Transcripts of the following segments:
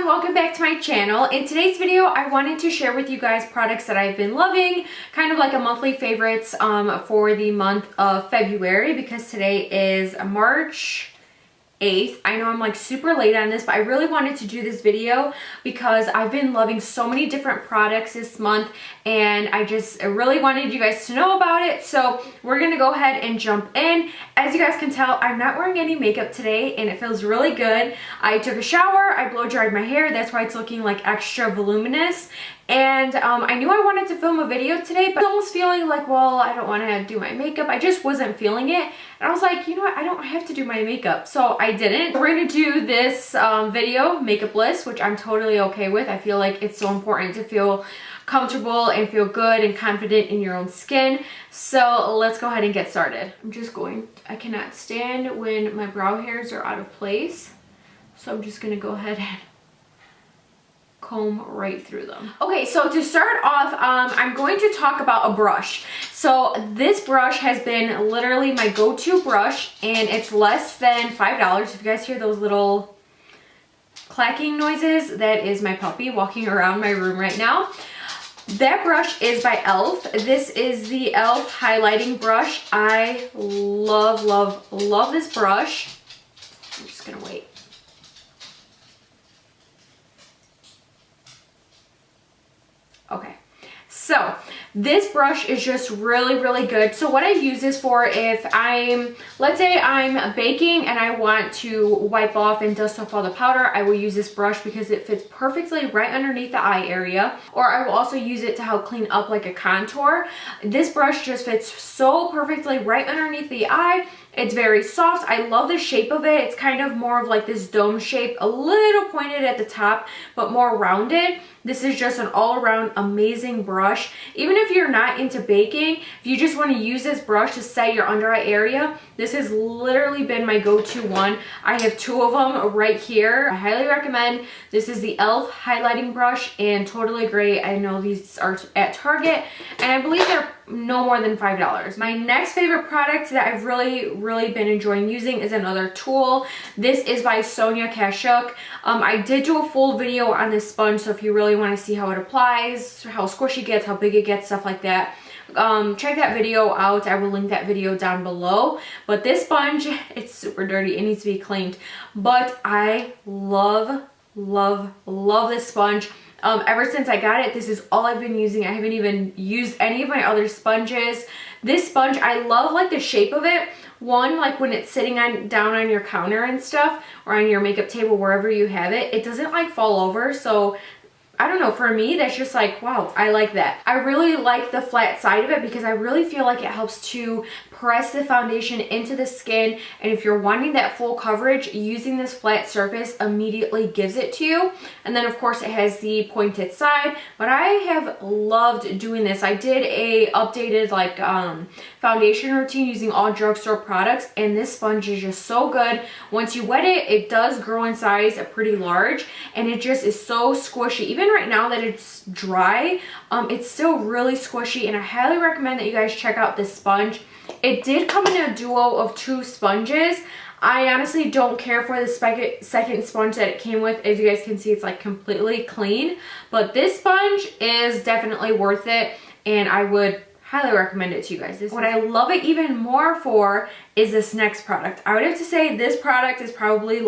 and welcome back to my channel. In today's video, I wanted to share with you guys products that I've been loving, kind of like a monthly favorites for the month of February, because today is March 8th. I know I'm like super late on this, but I really wanted to do this video because I've been loving so many different products this month, and I just really wanted you guys to know about it. So we're gonna go ahead and jump in. As you guys can tell, I'm not wearing any makeup today and it feels really good. I took a shower, I blow dried my hair, that's why it's looking like extra voluminous. And I knew I wanted to film a video today, but I was almost feeling like, well, I don't want to do my makeup. I just wasn't feeling it. And I was like, you know what? I don't have to do my makeup. So I didn't. We're going to do this video, makeup list, which I'm totally okay with. I feel like it's so important to feel comfortable and feel good and confident in your own skin. So let's go ahead and get started. I cannot stand when my brow hairs are out of place. So I'm just going to go ahead and comb right through them. Okay, so to start off, I'm going to talk about a brush. So this brush has been literally my go-to brush, and it's less than $5. If you guys hear those little clacking noises, that is my puppy walking around my room right now. That brush is by e.l.f. This is the e.l.f. highlighting brush. I love, love, love this brush. I'm just gonna wait. Okay, so this brush is just really, really good. So what I use this for, if let's say I'm baking and I want to wipe off and dust off all the powder, I will use this brush because it fits perfectly right underneath the eye area. Or I will also use it to help clean up like a contour. This brush just fits so perfectly right underneath the eye. It's very soft. I love the shape of it. It's kind of more of like this dome shape, a little pointed at the top, but more rounded. This is just an all-around amazing brush. Even if you're not into baking, if you just want to use this brush to set your under eye area, this has literally been my go-to one. I have two of them right here. I highly recommend. This is the e.l.f. highlighting brush, and totally great. I know these are at Target, and I believe they're no more than $5. My next favorite product that I've really been enjoying using is another tool. This is by Sonia Kashuk. I did do a full video on this sponge, so if you really want to see how it applies, how squishy it gets, how big it gets, stuff like that, check that video out. I will link that video down below. But this sponge, it's super dirty. It needs to be cleaned. But I love, love, love this sponge. Ever since I got it, this is all I've been using. I haven't even used any of my other sponges. This sponge, I love like the shape of it. One, like when it's sitting down on your counter and stuff, or on your makeup table, wherever you have it, it doesn't like fall over. So I don't know, for me, that's just like, wow, I like that. I really like the flat side of it because I really feel like it helps to press the foundation into the skin, and if you're wanting that full coverage, using this flat surface immediately gives it to you. And then of course it has the pointed side, but I have loved doing this. I did a updated like foundation routine using all drugstore products, and this sponge is just so good. Once you wet it, it does grow in size pretty large, and it just is so squishy. Even right now that it's dry, it's still really squishy, and I highly recommend that you guys check out this sponge. It did come in a duo of 2 sponges. I honestly don't care for the second sponge that it came with. As you guys can see, it's like completely clean, but this sponge is definitely worth it, and I would highly recommend it to you guys. What I love it even more for is this next product. I would have to say this product is probably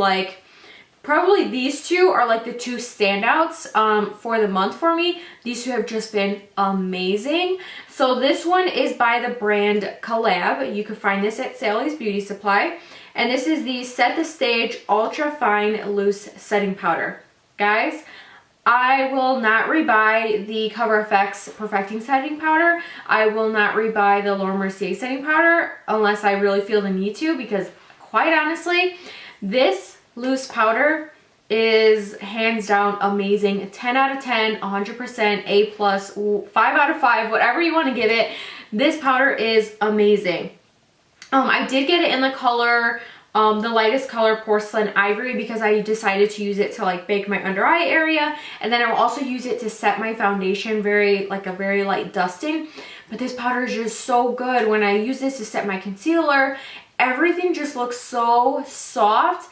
these two are like the 2 standouts for the month for me. These 2 have just been amazing. So this one is by the brand Collab. You can find this at Sally's Beauty Supply. And this is the Set the Stage Ultra Fine Loose Setting Powder. Guys, I will not rebuy the Cover FX Perfecting Setting Powder. I will not rebuy the Laura Mercier Setting Powder unless I really feel the need to, because quite honestly, this loose powder is hands down amazing. 10 out of 10, 100%, A+, 5 out of 5, whatever you want to give it. This powder is amazing. I did get it in the color, the lightest color, Porcelain Ivory, because I decided to use it to like bake my under eye area, and then I will also use it to set my foundation, a very light dusting. But this powder is just so good. When I use this to set my concealer, everything just looks so soft.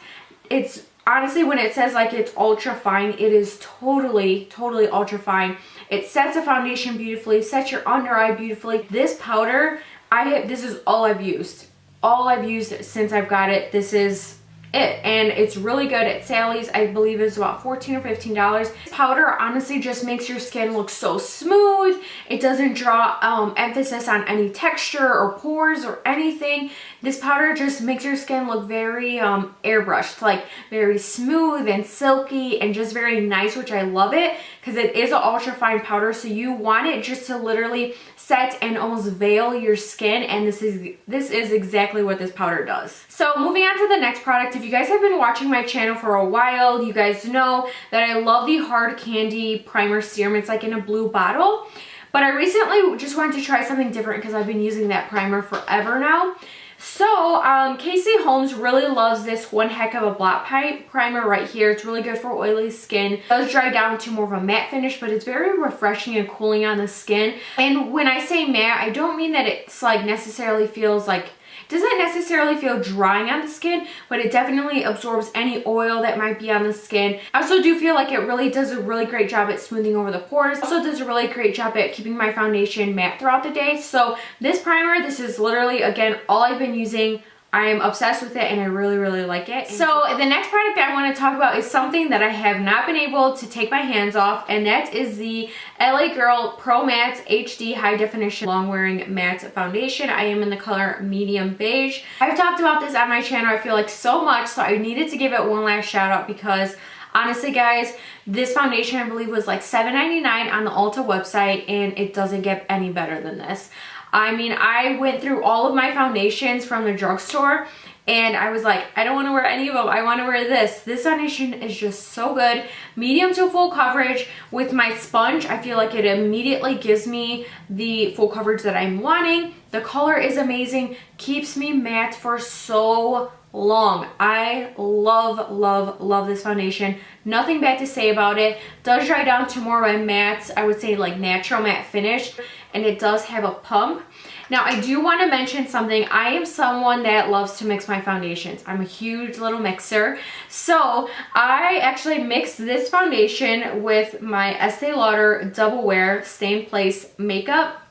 It's honestly, when it says like it's ultra fine, it is totally ultra fine. It sets a foundation beautifully, sets your under eye beautifully. This powder, this is all I've used. All I've used since I've got it. This is it, and it's really good at Sally's. I believe it's about $14 or $15. This powder honestly just makes your skin look so smooth. It doesn't draw emphasis on any texture or pores or anything. This powder just makes your skin look very airbrushed, like very smooth and silky and just very nice, which I love it because it is an ultra fine powder, so you want it just to literally set and almost veil your skin, and this is exactly what this powder does. So moving on to the next product, if you guys have been watching my channel for a while, you guys know that I love the Hard Candy Primer Serum. It's like in a blue bottle, but I recently just wanted to try something different because I've been using that primer forever now. So Casey Holmes really loves this One Heck of a Blot primer right here. It's really good for oily skin. It does dry down to more of a matte finish, but it's very refreshing and cooling on the skin. And when I say matte, I don't mean that it's like necessarily feels like, doesn't necessarily feel drying on the skin, but it definitely absorbs any oil that might be on the skin. I also do feel like it really does a really great job at smoothing over the pores. Also does a really great job at keeping my foundation matte throughout the day. So this primer, this is literally, again, all I've been using. I am obsessed with it and I really like it. So the next product that I want to talk about is something that I have not been able to take my hands off, and that is the LA Girl Pro Matte HD High Definition Long Wearing Matte Foundation. I am in the color medium beige. I've talked about this on my channel, I feel like, so much, so I needed to give it one last shout out because honestly guys, this foundation I believe was like $7.99 on the Ulta website, and it doesn't get any better than this. I mean, I went through all of my foundations from the drugstore and I was like, I don't want to wear any of them. I want to wear this. This foundation is just so good. Medium to full coverage. With my sponge, I feel like it immediately gives me the full coverage that I'm wanting. The color is amazing. Keeps me matte for so long. I love this foundation. Nothing bad to say about it. Does dry down to more of a matte, I would say like natural matte finish, and it does have a pump. Now I do want to mention something. I am someone that loves to mix my foundations. I'm a huge little mixer. So I actually mixed this foundation with my Estee Lauder Double Wear Stay in Place makeup.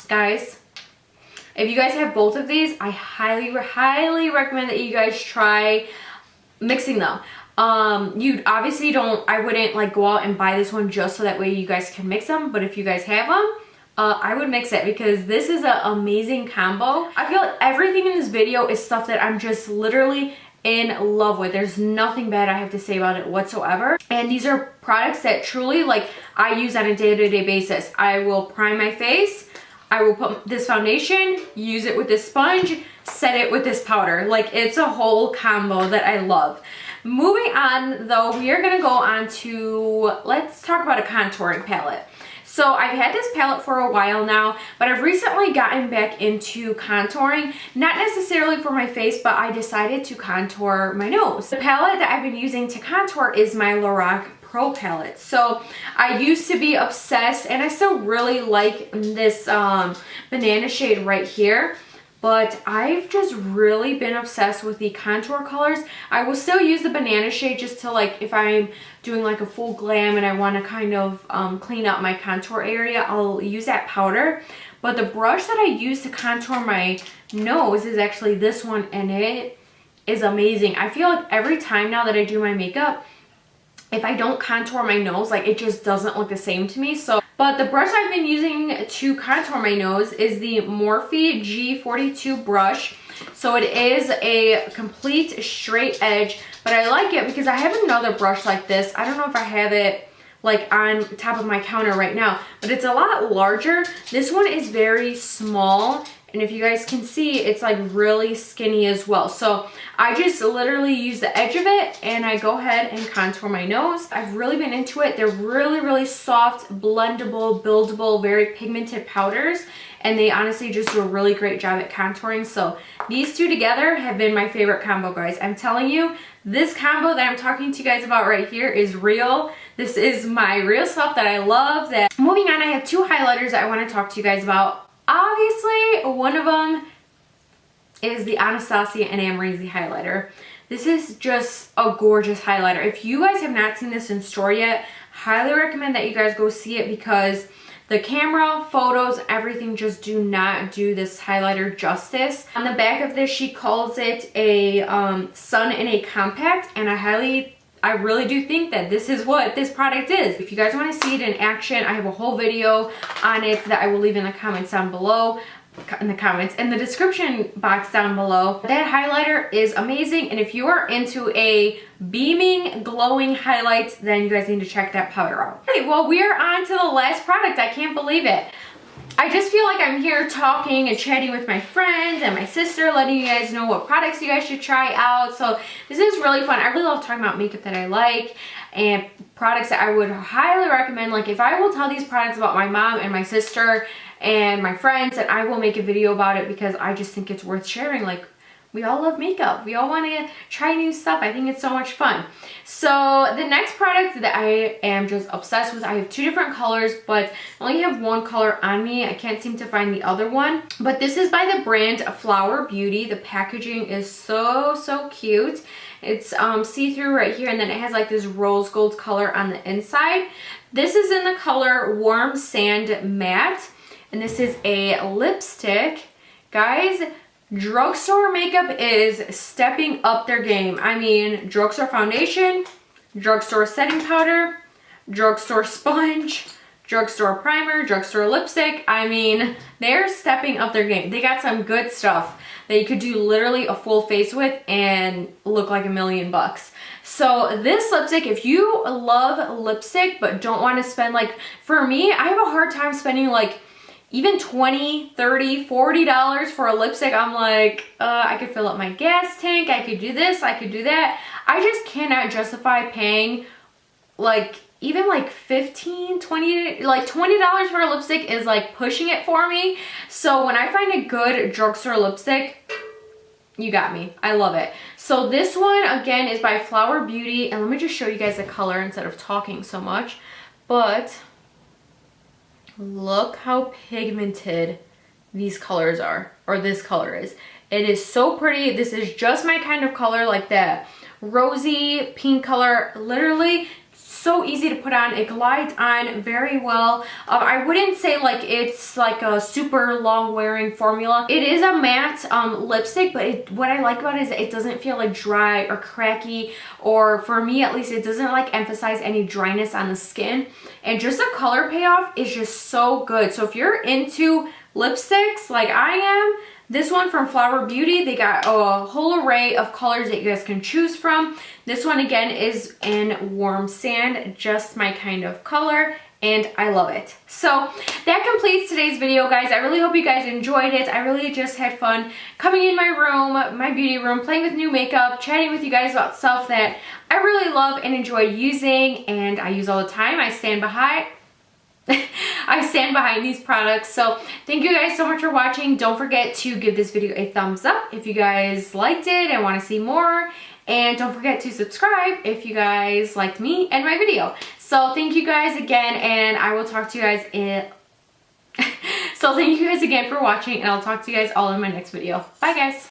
Guys, if you guys have both of these, I highly recommend that you guys try mixing them. You obviously I wouldn't like go out and buy this one just so that way you guys can mix them, but if you guys have them, I would mix it because this is an amazing combo. I feel like everything in this video is stuff that I'm just literally in love with. There's nothing bad I have to say about it whatsoever. And these are products that truly like I use on a day-to-day basis. I will prime my face, I will put this foundation, use it with this sponge, set it with this powder. Like, it's a whole combo that I love. Moving on though, we are gonna go on to, let's talk about a contouring palette. So I've had this palette for a while now, but I've recently gotten back into contouring, not necessarily for my face, but I decided to contour my nose. The palette that I've been using to contour is my Lorac Pro palette. So I used to be obsessed, and I still really like this banana shade right here, but I've just really been obsessed with the contour colors. I will still use the banana shade just to, like, if I'm doing like a full glam and I want to kind of clean up my contour area, I'll use that powder. But the brush that I use to contour my nose is actually this one, and it is amazing. I feel like every time now that I do my makeup, if I don't contour my nose, like, it just doesn't look the same to me. So, but the brush I've been using to contour my nose is the Morphe G42 brush. So it is a complete straight edge, but I like it because I have another brush like this. I don't know if I have it like on top of my counter right now, but it's a lot larger. This one is very small, and if you guys can see, it's like really skinny as well. So I just literally use the edge of it and I go ahead and contour my nose. I've really been into it. They're really soft, blendable, buildable, very pigmented powders, and they honestly just do a really great job at contouring. So these two together have been my favorite combo, guys. I'm telling you, this combo that I'm talking to you guys about right here is real. This is my real stuff that I love. Moving on, I have two highlighters that I want to talk to you guys about. Obviously, one of them is the Anastacio and Amrezy highlighter. This is just a gorgeous highlighter. If you guys have not seen this in store yet, highly recommend that you guys go see it because the camera, photos, everything just do not do this highlighter justice. On the back of this, she calls it a sun in a compact, and I really do think that this is what this product is. If you guys want to see it in action, I have a whole video on it that I will leave in the comments down below. In the description box down below. That highlighter is amazing, and if you are into a beaming, glowing highlight, then you guys need to check that powder out. Okay, well, we are on to the last product. I can't believe it. I just feel like I'm here talking and chatting with my friends and my sister, letting you guys know what products you guys should try out. So this is really fun. I really love talking about makeup that I like and products that I would highly recommend. Like, if I will tell these products about my mom and my sister and my friends, and I will make a video about it because I just think it's worth sharing. Like, we all love makeup. We all want to try new stuff. I think it's so much fun. So the next product that I am just obsessed with, I have two different colors, but I only have one color on me. I can't seem to find the other one. But this is by the brand Flower Beauty. The packaging is so cute. It's see-through right here, and then it has like this rose gold color on the inside. This is in the color Warm Sand Matte. And this is a lipstick. Guys, drugstore makeup is stepping up their game. I mean, drugstore foundation, drugstore setting powder, drugstore sponge, drugstore primer, drugstore lipstick. I mean, they're stepping up their game. They got some good stuff that you could do literally a full face with and look like $1,000,000. So this lipstick, if you love lipstick but don't want to spend, like, for me, I have a hard time spending like even $20, $30, $40 for a lipstick. I'm like, I could fill up my gas tank, I could do this, I could do that. I just cannot justify paying like even like $15, $20, like $20 for a lipstick is like pushing it for me. So when I find a good drugstore lipstick, you got me. I love it. So this one again is by Flower Beauty, and let me just show you guys the color instead of talking so much. But look how pigmented these colors are, or this color is. It is so pretty. This is just my kind of color, like that rosy pink color. Literally so easy to put on. It glides on very well. I wouldn't say like it's like a super long wearing formula. It is a matte lipstick, but what I like about it is it doesn't feel like dry or cracky, or for me at least, it doesn't like emphasize any dryness on the skin. And just the color payoff is just so good. So if you're into lipsticks like I am, this one from Flower Beauty, they got a whole array of colors that you guys can choose from. This one again is in Warm Sand, just my kind of color, and I love it. So that completes today's video, guys. I really hope you guys enjoyed it. I really just had fun coming in my room, my beauty room, playing with new makeup, chatting with you guys about stuff that I really love and enjoy using, and I use all the time. I stand behind these products. So thank you guys so much for watching. Don't forget to give this video a thumbs up if you guys liked it and want to see more. And don't forget to subscribe if you guys liked me and my video. So thank you guys again, and I will talk to you guys so thank you guys again for watching, and I'll talk to you guys all in my next video. Bye guys.